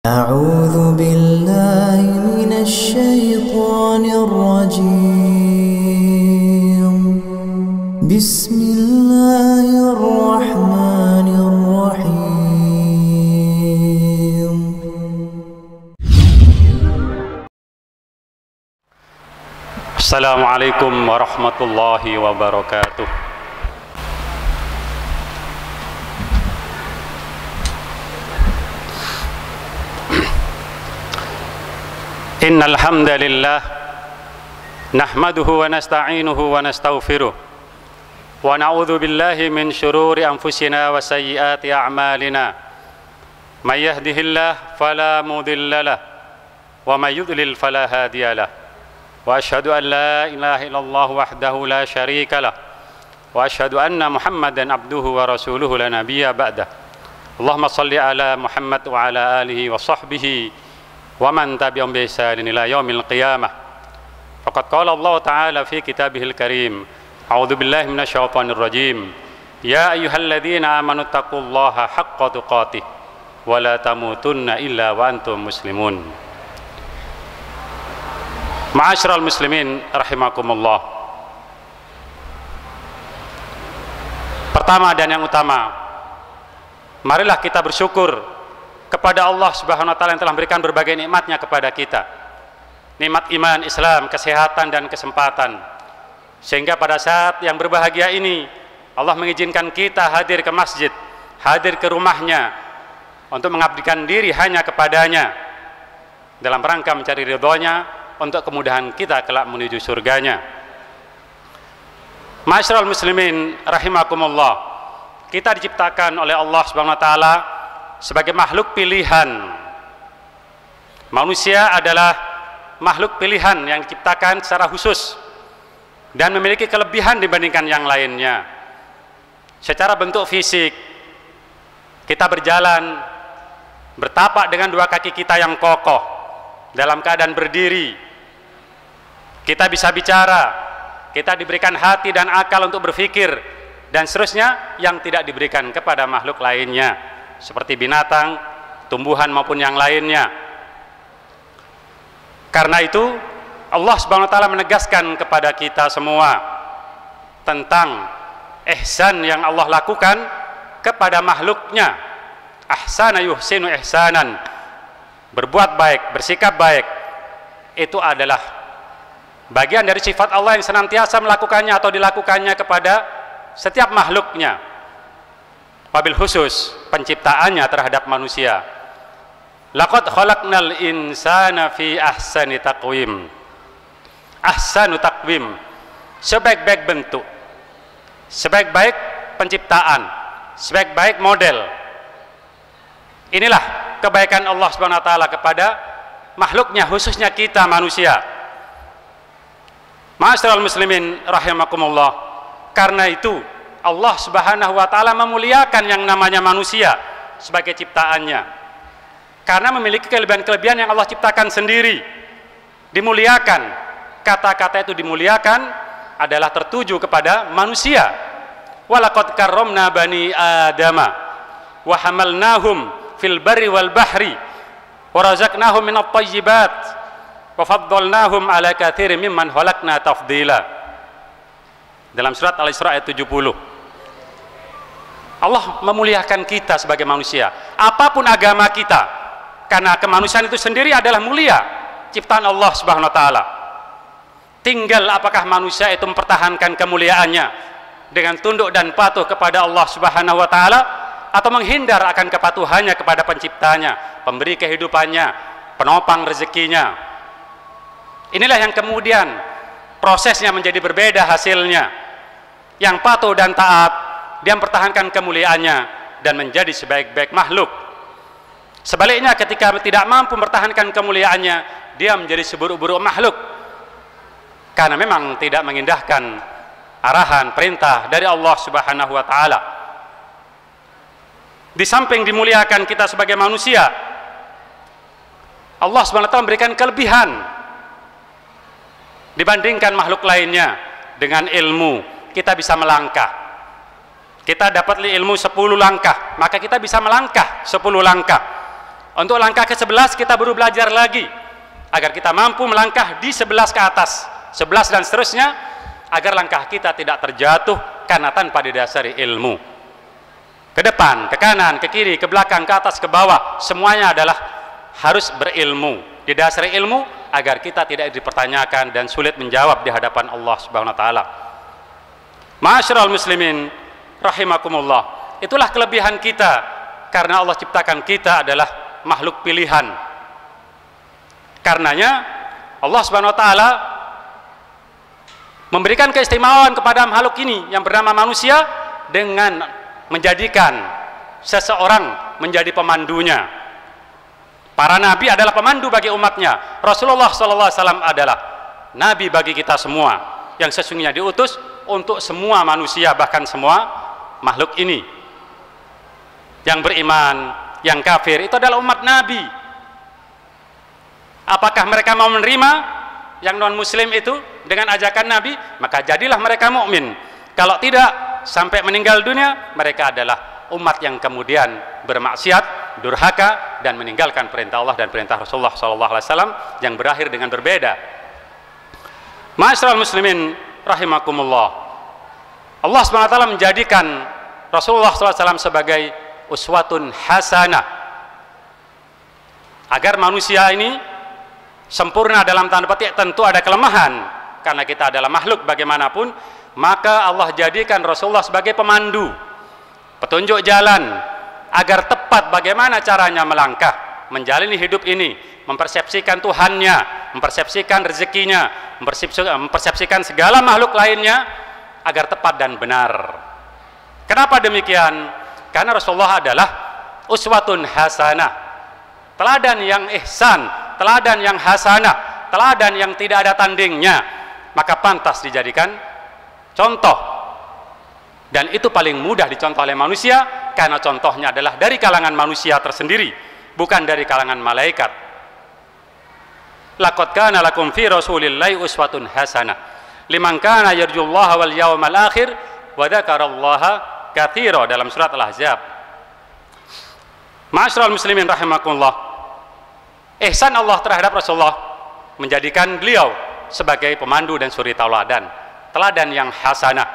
أعوذ بالله من الشيطان الرجيم بسم الله الرحمن الرحيم السلام عليكم ورحمة الله وبركاته. إن الحمد لله نحمده ونستعينه ونستغفره ونعوذ بالله من شرور أنفسنا وسيئات أعمالنا من يهده الله فلا مضل له ومن يضلل فلا هادي له وأشهد أن لا إله إلا الله وحده لا شريك له وأشهد أن محمدا عبده ورسوله لا نبي بعده. اللهم صل على محمد وعلى آله وصحبه ومن تبعهم بإحسان إلى يوم القيامة. فقد قال الله تعالى في كتابه الكريم: أعوذ بالله من الشيطان الرجيم يا أيها الذين آمنوا اتقوا الله حق تقاته ولا تموتن إلا وأنتم مسلمون. Ma'asyiral muslimin rahimakumullah. Pertama dan yang utama, marilah kita bersyukur kepada Allah Subhanahu wa taala yang telah memberikan berbagai nikmatnya kepada kita. Nikmat iman, Islam, kesehatan dan kesempatan. Sehingga pada saat yang berbahagia ini Allah mengizinkan kita hadir ke masjid, hadir ke rumahnya untuk mengabdikan diri hanya kepadanya dalam rangka mencari ridhonya untuk kemudahan kita kelak menuju surganya. Ma'asyiral muslimin rahimakumullah. Kita diciptakan oleh Allah Subhanahu wa taala sebagai makhluk pilihan. Manusia adalah makhluk pilihan yang diciptakan secara khusus dan memiliki kelebihan dibandingkan yang lainnya. Secara bentuk fisik, kita berjalan bertapak dengan dua kaki kita yang kokoh dalam keadaan berdiri. Kita bisa bicara, kita diberikan hati dan akal untuk berpikir dan seterusnya yang tidak diberikan kepada makhluk lainnya seperti binatang, tumbuhan maupun yang lainnya. Karena itu Allah Subhanahu wa taala menegaskan kepada kita semua tentang ihsan yang Allah lakukan kepada makhluknya. Ahsana yuhsinu ihsanan. Berbuat baik, bersikap baik itu adalah bagian dari sifat Allah yang senantiasa melakukannya atau dilakukannya kepada setiap makhluknya. Wabil khusus penciptaannya terhadap manusia. Laqad khalaqnal insana fi ahsani taqwim. Ahsanu taqwim, sebaik-baik bentuk, sebaik-baik penciptaan, sebaik-baik model. Inilah kebaikan Allah Subhanahu wa taala kepada makhluknya, khususnya kita manusia. Ma'asyiral muslimin rahimakumullah. Karena itu Allah Subhanahu wa taala memuliakan yang namanya manusia sebagai ciptaannya. Karena memiliki kelebihan-kelebihan yang Allah ciptakan sendiri. Dimuliakan. Kata-kata itu dimuliakan adalah tertuju kepada manusia. Walaqad karramna bani adama wa hamalnahum fil barri wal bahri wa razaqnahum minat thayyibat wa faddalnahum ala katsirin mimman khalaqna tafdila. Dalam surat Al-Isra ayat 70. Allah memuliakan kita sebagai manusia, apapun agama kita, karena kemanusiaan itu sendiri adalah mulia, ciptaan Allah Subhanahu wa taala. Tinggal apakah manusia itu mempertahankan kemuliaannya dengan tunduk dan patuh kepada Allah Subhanahu wa taala atau menghindar akan kepatuhannya kepada penciptanya, pemberi kehidupannya, penopang rezekinya. Inilah yang kemudian prosesnya menjadi berbeda hasilnya. Yang patuh dan taat, dia mempertahankan kemuliaannya dan menjadi sebaik-baik makhluk. Sebaliknya ketika tidak mampu mempertahankan kemuliaannya, dia menjadi seburuk-buruk makhluk. Karena memang tidak mengindahkan arahan, perintah dari Allah Subhanahu wa taala. Di samping dimuliakan kita sebagai manusia, Allah Subhanahu wa taala memberikan kelebihan dibandingkan makhluk lainnya. Dengan ilmu kita bisa melangkah, kita dapat ilmu 10 langkah, maka kita bisa melangkah 10 langkah. Untuk langkah ke-11 kita baru belajar lagi agar kita mampu melangkah di 11 ke atas, 11 dan seterusnya, agar langkah kita tidak terjatuh karena tanpa didasari ilmu. Ke depan, ke kanan, ke kiri, ke belakang, ke atas, ke bawah, semuanya adalah harus berilmu, didasari ilmu agar kita tidak dipertanyakan dan sulit menjawab di hadapan Allah Subhanahu wa taala. Ma'asyiral muslimin rahimakumullah, itulah kelebihan kita karena Allah ciptakan kita adalah makhluk pilihan. Karenanya Allah Subhanahu wa taala memberikan keistimewaan kepada makhluk ini yang bernama manusia dengan menjadikan seseorang menjadi pemandunya. Para nabi adalah pemandu bagi umatnya. Rasulullah SAW adalah nabi bagi kita semua yang sesungguhnya diutus untuk semua manusia, bahkan semua makhluk ini. Yang beriman, yang kafir itu adalah umat nabi. Apakah mereka mau menerima yang non muslim itu dengan ajakan nabi? Maka jadilah mereka mukmin. Kalau tidak, sampai meninggal dunia mereka adalah umat yang kemudian bermaksiat, durhaka, dan meninggalkan perintah Allah dan perintah Rasulullah SAW yang berakhir dengan berbeda. Ma'asyiral muslimin rahimakumullah, Allah SWT menjadikan Rasulullah SAW sebagai uswatun hasanah agar manusia ini sempurna. Dalam tanda petik tentu ada kelemahan karena kita adalah makhluk bagaimanapun, maka Allah jadikan Rasulullah sebagai pemandu, petunjuk jalan agar tepat bagaimana caranya melangkah, menjalani hidup ini, mempersepsikan Tuhannya, mempersepsikan rezekinya, mempersepsikan segala makhluk lainnya agar tepat dan benar. Kenapa demikian? Karena Rasulullah adalah uswatun hasanah, teladan yang ihsan, teladan yang hasanah, teladan yang tidak ada tandingnya, maka pantas dijadikan contoh. Dan itu paling mudah dicontoh oleh manusia karena contohnya adalah dari kalangan manusia tersendiri, bukan dari kalangan malaikat. Laqad kana lakum fi rasulillahi uswatun hasanah liman kana yarjullaha wal yawmal akhir wa dzakarallaha katsira, dalam surat Al-Ahzab. Ma'asyiral muslimin rahimakumullah, ihsan Allah terhadap Rasulullah menjadikan beliau sebagai pemandu dan suri tauladan, teladan yang hasanah.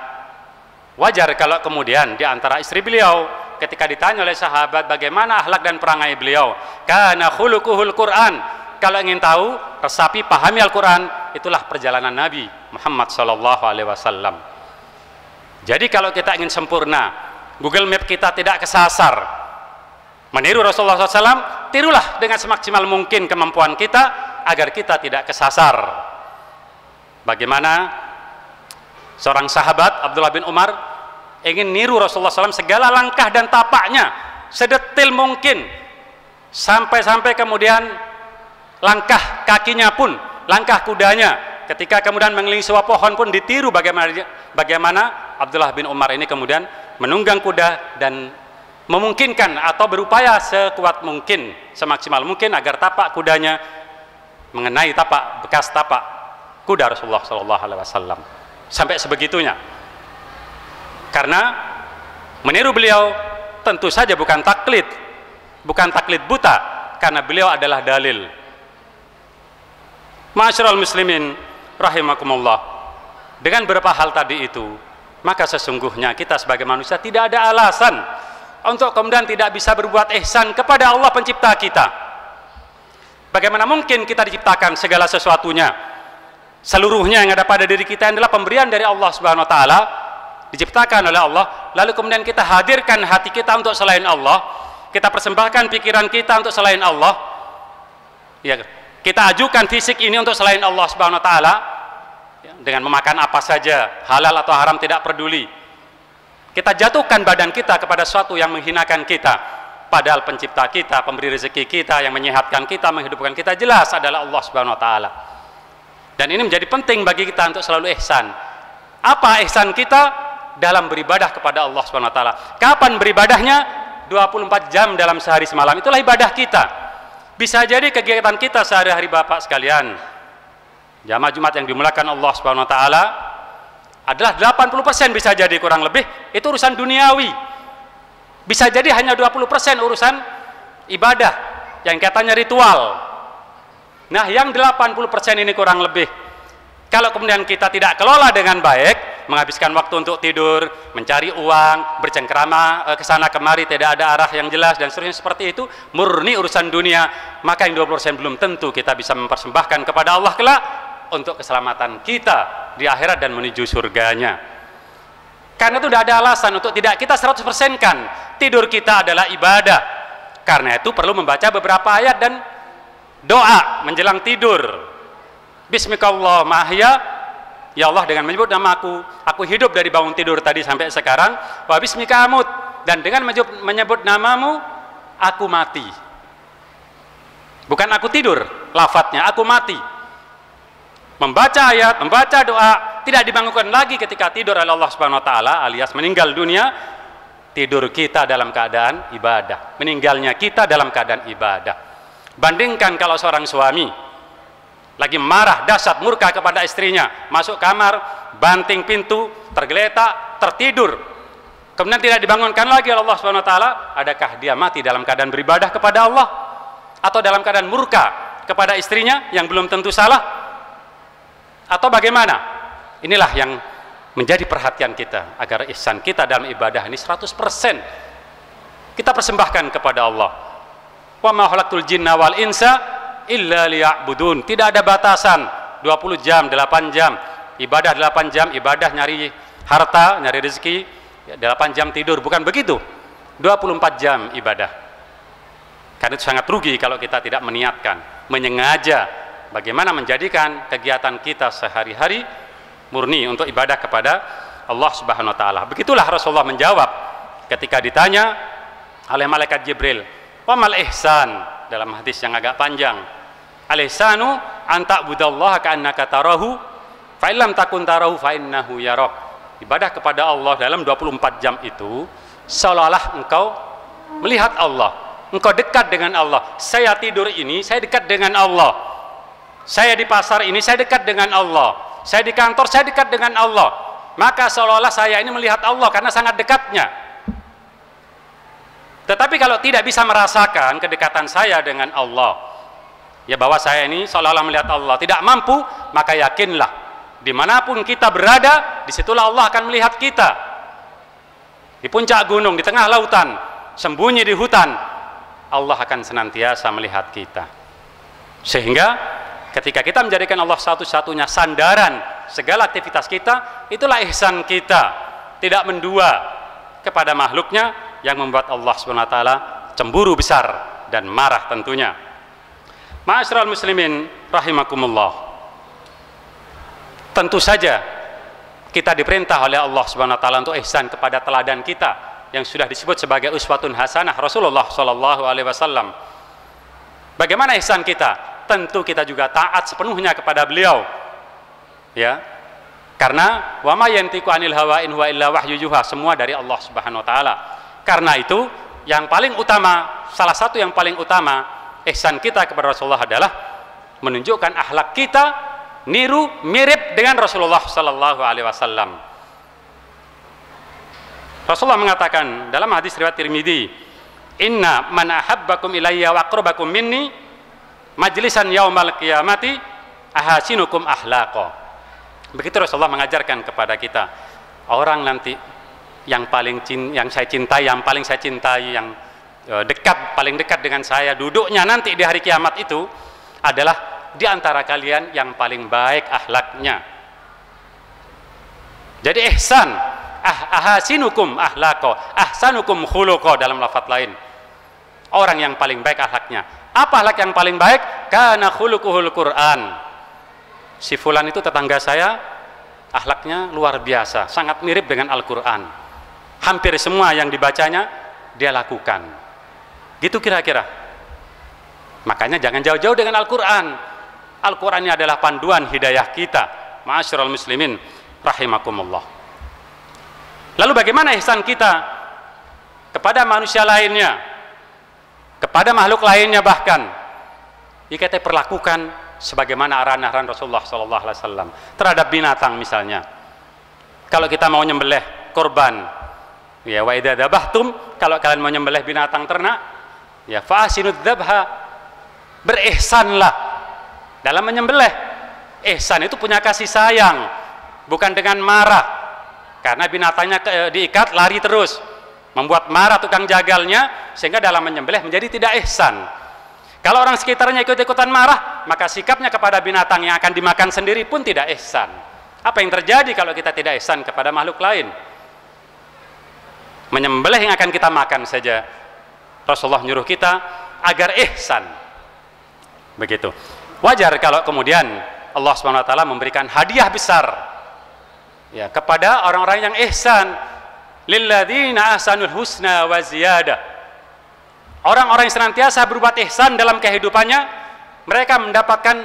Wajar kalau kemudian di antara istri beliau ketika ditanya oleh sahabat bagaimana akhlak dan perangai beliau, kana khuluquhul Quran, kalau ingin tahu, resapi, pahami Al-Quran, itulah perjalanan Nabi Muhammad SAW. Jadi kalau kita ingin sempurna, Google Map kita tidak kesasar, meniru Rasulullah SAW, tirulah dengan semaksimal mungkin kemampuan kita agar kita tidak kesasar. Bagaimana seorang sahabat Abdullah bin Umar ingin niru Rasulullah SAW segala langkah dan tapaknya sedetil mungkin, sampai-sampai kemudian langkah kakinya pun, langkah kudanya ketika kemudian mengelilingi sebuah pohon pun ditiru bagaimana Abdullah bin Umar ini kemudian menunggang kuda dan memungkinkan atau berupaya sekuat mungkin, semaksimal mungkin agar tapak kudanya mengenai bekas tapak kuda Rasulullah SAW. Sampai sebegitunya. Karena meniru beliau tentu saja bukan taklid buta, karena beliau adalah dalil. Ma'asyiral muslimin rahimakumullah, dengan beberapa hal tadi itu, maka sesungguhnya kita sebagai manusia tidak ada alasan untuk kemudian tidak bisa berbuat ihsan kepada Allah pencipta kita. Bagaimana mungkin kita diciptakan segala sesuatunya, seluruhnya yang ada pada diri kita adalah pemberian dari Allah Subhanahu wa taala, diciptakan oleh Allah, lalu kemudian kita hadirkan hati kita untuk selain Allah, kita persembahkan pikiran kita untuk selain Allah, ya, kita ajukan fisik ini untuk selain Allah Subhanahu wa taala, ya, dengan memakan apa saja, halal atau haram tidak peduli. Kita jatuhkan badan kita kepada sesuatu yang menghinakan kita, padahal pencipta kita, pemberi rezeki kita, yang menyehatkan kita, menghidupkan kita jelas adalah Allah Subhanahu wa taala. Dan ini menjadi penting bagi kita untuk selalu ihsan. Apa ihsan kita? Dalam beribadah kepada Allah Subhanahu wa taala. Kapan beribadahnya? 24 jam dalam sehari semalam, itulah ibadah kita. Bisa jadi kegiatan kita sehari-hari Bapak sekalian, jamaah Jumat yang dimulakan Allah Subhanahu wa taala, adalah 80% bisa jadi kurang lebih itu urusan duniawi. Bisa jadi hanya 20% urusan ibadah. yang katanya ritual. Nah, yang 80% ini kurang lebih, kalau kemudian kita tidak kelola dengan baik, menghabiskan waktu untuk tidur, mencari uang, bercengkrama ke sana kemari, tidak ada arah yang jelas dan seterusnya seperti itu, murni urusan dunia, maka yang 20% belum tentu kita bisa mempersembahkan kepada Allah kelak untuk keselamatan kita di akhirat dan menuju surganya. Karena itu tidak ada alasan untuk tidak kita 100%-kan tidur kita adalah ibadah. Karena itu perlu membaca beberapa ayat dan doa menjelang tidur. Bismikallahumma mahya, ya Allah dengan menyebut namaku, aku hidup dari bangun tidur tadi sampai sekarang. Wa bismika amut, dan dengan menyebut namamu, aku mati. Bukan aku tidur, lafadznya aku mati. Membaca ayat, membaca doa, tidak dibangunkan lagi ketika tidur oleh Allah Subhanahu wa taala alias meninggal dunia. Tidur kita dalam keadaan ibadah, meninggalnya kita dalam keadaan ibadah. Bandingkan kalau seorang suami lagi marah, dahsyat, murka kepada istrinya, masuk kamar, banting pintu, tergeletak, tertidur, kemudian tidak dibangunkan lagi oleh Allah Subhanahu wa taala, adakah dia mati dalam keadaan beribadah kepada Allah atau dalam keadaan murka kepada istrinya yang belum tentu salah, atau bagaimana? Inilah yang menjadi perhatian kita agar ihsan kita dalam ibadah ini 100% kita persembahkan kepada Allah. Wa ma khalaqtul jinna wal insa illa liya'budun. Tidak ada batasan 20 jam, 8 jam ibadah, 8 jam ibadah nyari harta, nyari rezeki, 8 jam tidur, bukan begitu. 24 jam ibadah. Karena itu sangat rugi kalau kita tidak meniatkan, menyengaja bagaimana menjadikan kegiatan kita sehari-hari murni untuk ibadah kepada Allah Subhanahu wa taala. Begitulah Rasulullah menjawab ketika ditanya oleh malaikat Jibril, "Wa mal ihsan?" dalam hadis yang agak panjang. Al-ihsanu an ta'budallaha ka'annaka tarahu fa illam takun tarahu fa innahu yarak. Ibadah kepada Allah dalam 24 jam itu seolah-olah engkau melihat Allah, engkau dekat dengan Allah. Saya tidur ini, saya dekat dengan Allah. Saya di pasar ini, saya dekat dengan Allah. Saya di kantor, saya dekat dengan Allah. Maka seolah-olah saya ini melihat Allah karena sangat dekatnya. Tetapi kalau tidak bisa merasakan kedekatan saya dengan Allah, ya bahwa saya ini seolah-olah melihat Allah, tidak mampu, maka yakinlah dimanapun kita berada, disitulah Allah akan melihat kita. Di puncak gunung, di tengah lautan, sembunyi di hutan, Allah akan senantiasa melihat kita. Sehingga ketika kita menjadikan Allah satu-satunya sandaran segala aktivitas kita, itulah ihsan kita, tidak mendua kepada makhluknya yang membuat Allah SWT cemburu besar dan marah tentunya. Ma'asyiral muslimin rahimakumullah, tentu saja kita diperintah oleh Allah SWT untuk ihsan kepada teladan kita yang sudah disebut sebagai uswatun hasanah, Rasulullah SAW. Bagaimana ihsan kita? Tentu kita juga taat sepenuhnya kepada beliau, ya, karena wa ma yantiqu anil hawa in huwa illa wahyu yuha, semua dari Allah Subhanahu wa taala. Karena itu yang paling utama, salah satu yang paling utama ihsan kita kepada Rasulullah adalah menunjukkan akhlak kita niru mirip dengan Rasulullah sallallahu alaihi wasallam. Rasulullah mengatakan dalam hadis riwayat Tirmidzi, "Inna man ahabbakum ilayya wa aqrabakum minni majlisan yaumal qiyamati ahasinukum akhlaqa." Begitu Rasulullah mengajarkan kepada kita, orang nanti yang saya cintai, yang paling saya cintai, yang dekat, paling dekat dengan saya, duduknya nanti di hari kiamat itu adalah di antara kalian yang paling baik akhlaknya. Jadi ihsan, ahasinukum akhlaqa, ahsanukum khuluqa dalam lafaz lain. Orang yang paling baik akhlaknya. Apa akhlak yang paling baik? Kana khuluquhul Qur'an. Si fulan itu tetangga saya, akhlaknya luar biasa, sangat mirip dengan Al-Qur'an. Hampir semua yang dibacanya dia lakukan. Gitu kira-kira. Makanya jangan jauh-jauh dengan Al-Qur'an. Al-Qur'an ini adalah panduan hidayah kita. Ma'asyiral muslimin rahimakumullah. Lalu bagaimana ihsan kita kepada manusia lainnya, kepada makhluk lainnya, bahkan kita perlakukan sebagaimana arahan-arahan Rasulullah SAW terhadap binatang misalnya. Kalau kita mau nyembelih korban, ya wa idza dzabhtum, kalau kalian mau nyembelih binatang ternak, ya fa ahsinud dzabha, berihsanlah dalam menyembelih. Ihsan itu punya kasih sayang, bukan dengan marah, karena binatangnya diikat lari terus, membuat marah tukang jagalnya, sehingga dalam menyembelih menjadi tidak ihsan. Kalau orang sekitarnya ikut-ikutan marah, maka sikapnya kepada binatang yang akan dimakan sendiri pun tidak ihsan. Apa yang terjadi kalau kita tidak ihsan kepada makhluk lain? Menyembelih yang akan kita makan saja Rasulullah nyuruh kita agar ihsan. Begitu. Wajar kalau kemudian Allah SWT memberikan hadiah besar ya kepada orang-orang yang ihsan. Lilladzina ahsanul husna wa ziyadah. Orang-orang yang senantiasa berbuat ihsan dalam kehidupannya, mereka mendapatkan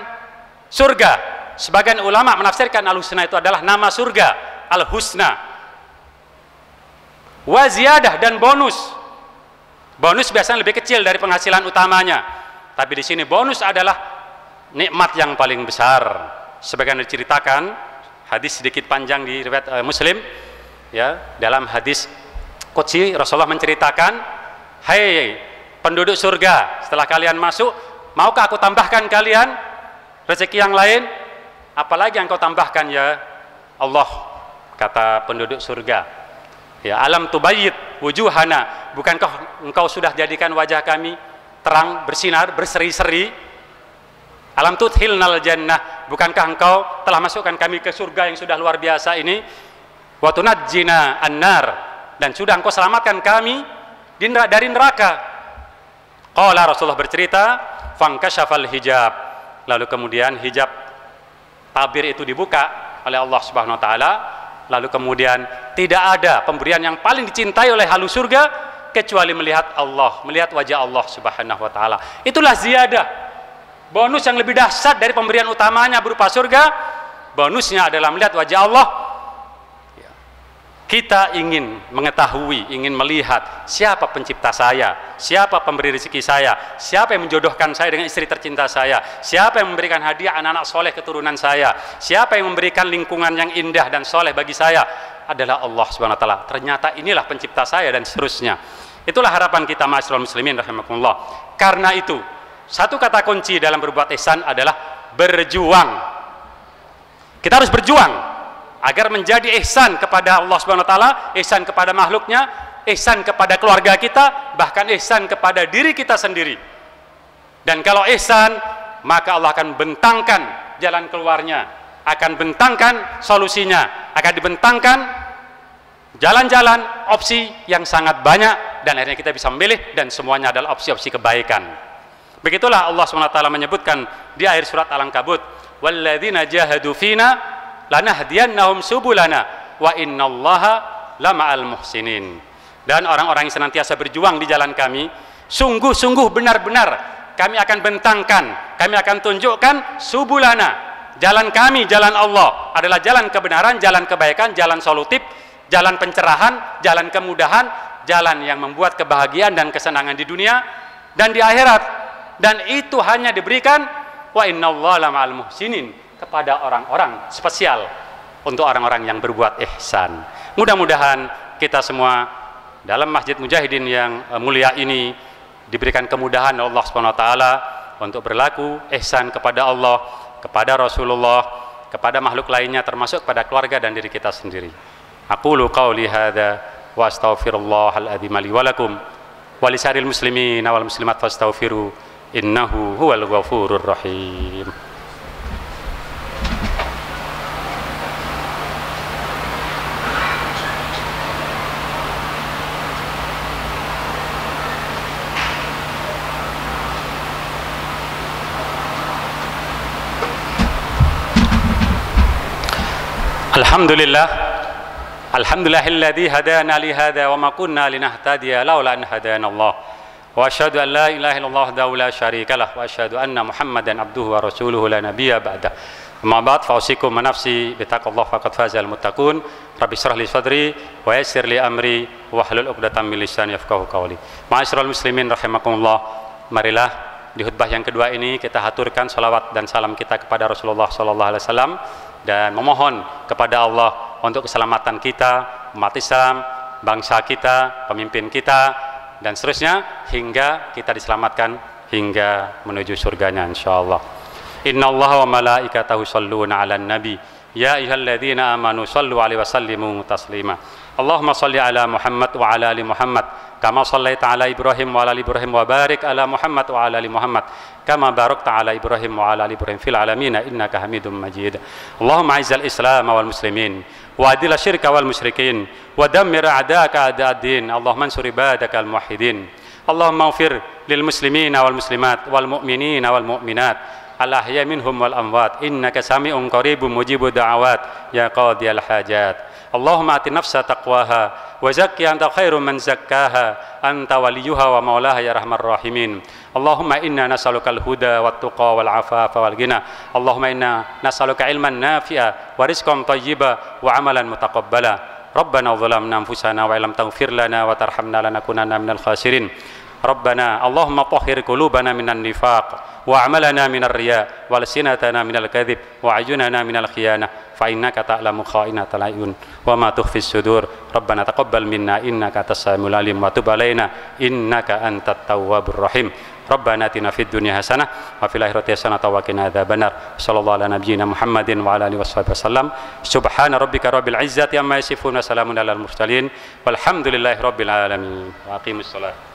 surga. Sebagian ulama menafsirkan al-husna itu adalah nama surga, al-husna. Wa ziyadah, dan bonus. Bonus biasanya lebih kecil dari penghasilan utamanya. Tapi di sini bonus adalah nikmat yang paling besar. Sebagian diceritakan, hadis sedikit panjang di riwayat Muslim, ya, dalam hadis qudsi Rasulullah menceritakan, "Hai penduduk surga, setelah kalian masuk, maukah aku tambahkan kalian rezeki yang lain? Apalagi yang kau tambahkan ya Allah?" Kata penduduk surga, "Ya alam tubayyid wujuhana, bukankah engkau sudah jadikan wajah kami terang, bersinar, berseri-seri? Alam tudhilnal jannah, bukankah engkau telah masukkan kami ke surga yang sudah luar biasa ini? Wa tunajjina annar, dan sudah engkau selamatkan kami dari neraka." Qala, Rasulullah bercerita, "Fangkashafal hijab." Lalu kemudian hijab tabir itu dibuka oleh Allah Subhanahu wa taala. Lalu kemudian tidak ada pemberian yang paling dicintai oleh ahli surga kecuali melihat Allah, melihat wajah Allah Subhanahu wa taala. Itulah ziyadah. Bonus yang lebih dahsyat dari pemberian utamanya berupa surga, bonusnya adalah melihat wajah Allah. Kita ingin mengetahui, ingin melihat siapa pencipta saya, siapa pemberi rezeki saya, siapa yang menjodohkan saya dengan istri tercinta saya, siapa yang memberikan hadiah anak-anak soleh keturunan saya, siapa yang memberikan lingkungan yang indah dan soleh bagi saya, adalah Allah Subhanahu wa taala. Ternyata inilah pencipta saya, dan seterusnya. Itulah harapan kita ma'asyiral muslimin rahimakumullah. Karena itu, satu kata kunci dalam berbuat ihsan adalah berjuang. Kita harus berjuang agar menjadi ihsan kepada Allah Subhanahu wa taala, ihsan kepada makhluknya, ihsan kepada keluarga kita, bahkan ihsan kepada diri kita sendiri. Dan kalau ihsan, maka Allah akan bentangkan jalan keluarnya, akan bentangkan solusinya, akan dibentangkan jalan-jalan, opsi yang sangat banyak, dan akhirnya kita bisa memilih, dan semuanya adalah opsi-opsi kebaikan. Begitulah Allah Subhanahu wa taala menyebutkan di akhir surat Al-Ankabut, "Walladzina jahadu fina lanahdiyannahum subulana wa innallaha lama'al muhsinin." Dan orang-orang yang senantiasa berjuang di jalan kami, sungguh-sungguh benar-benar kami akan bentangkan, kami akan tunjukkan subulana, jalan kami, jalan Allah adalah jalan kebenaran, jalan kebaikan, jalan solutif, jalan pencerahan, jalan kemudahan, jalan yang membuat kebahagiaan dan kesenangan di dunia dan di akhirat. Dan itu hanya diberikan wa innallaha lama'al muhsinin, kepada orang-orang spesial, untuk orang-orang yang berbuat ihsan. Mudah-mudahan kita semua dalam Masjid Mujahidin yang mulia ini diberikan kemudahan oleh Allah Subhanahu wa taala untuk berlaku ihsan kepada Allah, kepada Rasulullah, kepada makhluk lainnya, termasuk kepada keluarga dan diri kita sendiri. Aqulu qauli hadza wa astaghfirullahal adzim li wa lakum wa lisaril muslimin wal muslimat fastaghfiru innahu huwal ghafurur rahim. Alhamdulillahilladzi hadana li hadza wa ma kunna linahtadiya laula an hadana Allah. Wa asyhadu an la ilaha illallah wahdahu la syarikalah wa asyhadu anna Muhammadan abduhu wa rasuluhu la nabiyya ba'da. Amma ba'd, fa usikum wa nafsi bi taqwallah faqad fazal muttaqun. Rabbi shrah li sadri wa yassir li amri wa hlul 'uqdatam min lisani yafqahu qawli. Ma'asyiral muslimin rahimakumullah, marilah di khutbah yang kedua ini kita haturkan salawat dan salam kita kepada Rasulullah sallallahu alaihi wasallam dan memohon kepada Allah untuk keselamatan kita, umat Islam, bangsa kita, pemimpin kita, dan seterusnya, hingga kita diselamatkan hingga menuju surganya insyaallah. Innallaha wa malaikatahu shalluna 'alan nabi ya ayyuhalladzina amanu shallu 'alaihi wa sallimu taslima. Allahumma shalli ala Muhammad wa ala ali Muhammad kama shallaita ala Ibrahim wa ala ali Ibrahim wa barik ala Muhammad wa ala ali Muhammad kama barakta ala Ibrahim wa ala ali Ibrahim fil alamin innaka Hamidum Majid. Allahumma izzil Islam wal muslimin wa adil syirka wal musyrikin wa dammir a'daaka a'da'ad-din. Allahumma ansur ibadakal muwahhidin. Allahumma ighfir lil muslimina wal muslimat wal mu'minina wal mu'minat al ahya minhum wal amwat innaka sami'un qaribun mujibud da'awat ya qadiyal hajat. Allahumma ati nafsa taqwaha wa zakki anta khairum man zakkaha anta waliyuha wa maulaha ya rahmar rahimin. Allahumma inna nas'alukal huda wat tuqa wal afafa wal ghina. Allahumma inna nas'aluka ilman nafi'a wa rizqan thayyiba wa amalan mutaqabbala. Rabbana zalamna anfusana wa illam taghfir lana wa tarhamna lanakunanna minal khasirin. Rabbana Allahumma tahhir qulubana minan nifaq wa amalana minar riya wa alsinatana minal kadhib wa ayunana minal khiyanah fa innaka ta'lamu kha'inatal ayun wa ma tukhfis sudur. Rabbana taqabbal minna innaka antas samiul alim wa tub alaina innaka antat tawwabur rahim. Rabbana atina fid dunya hasanah wa fil akhirati hasanah wa qina adzabannar. Sallallahu ala nabiyyina Muhammadin wa ala alihi wasallam. Subhana rabbika rabbil izzati amma yasifun wa salamun alal mursalin walhamdulillahi rabbil alamin. Wa aqimus shalah.